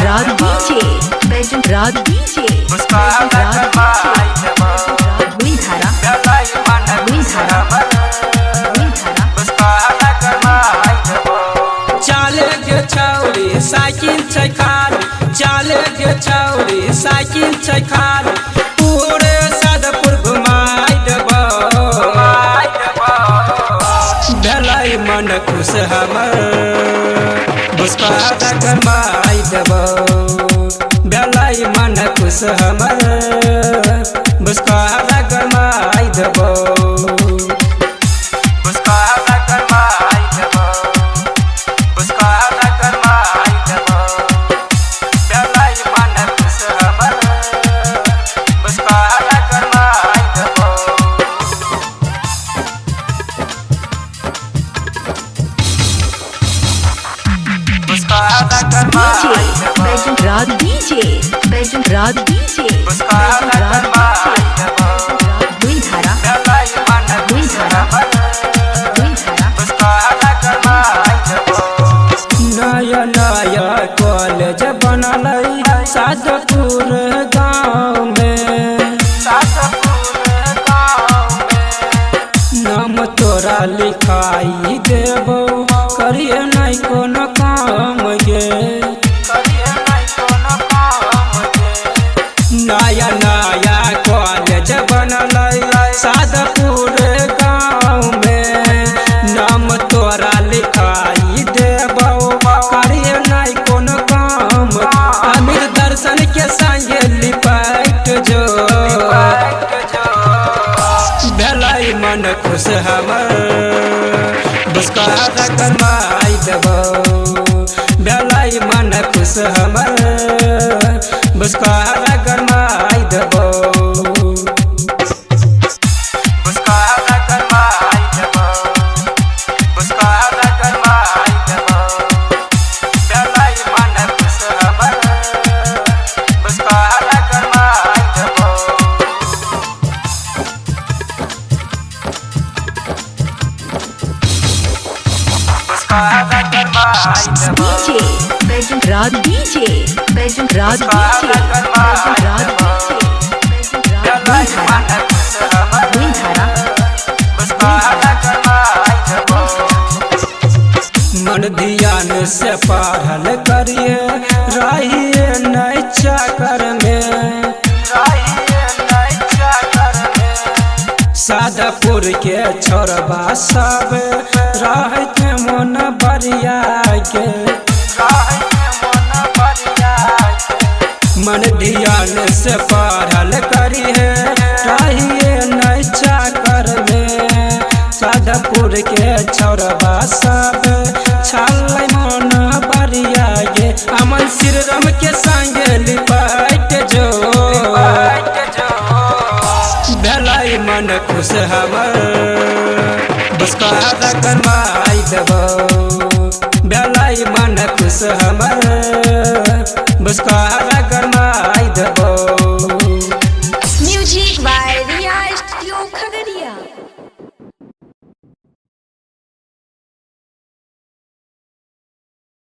रात डीजे बैजन रात डीजे हुई धारा चाले गे छौरी साइकिल छै खाली चाले गे छौरी साइकिल छै खाली पूरे सदपुर घुमाई देबो भेलै मन खुश हमर बुसका गरमाई देबो भेलै मन खुश हमर बुसका गरमाई देबो रात डीजे बैजन रात डीजे हुई धारा नया नया कॉलेज बनल सादपुर गाँव में नाम तोरा लिखाई देबो करिए नहीं कोनो काम गे नया नया कॉलेज बनल सादपुर गाँव में नाम तोरा लिखाई देबो करिए नहीं कोनो काम अमीर दर्शन के संगे लिपट जो भेलै मन खुश हमर बुसका गरमाई देबो भेलै मन खुश हमर बुसका गरमाई देबो डीजे बैजन रात डीजे बैजन रात डीजे हुई धारा मन ध्यान से पढ़ल करिए रहिए नहीं चाकर में सादपुर के छोरबा सब रहते मन बरिया के मन ध्यान से पढ़ल करिए रहिए नहीं चाकर में सादपुर के छोरबा सब छल मन बरिया गे अमन श्रीराम के संगे लिपट जो भेलै मन खुश हमर बुसका गरमाई देबो भेलै मन खुश हमर बुसका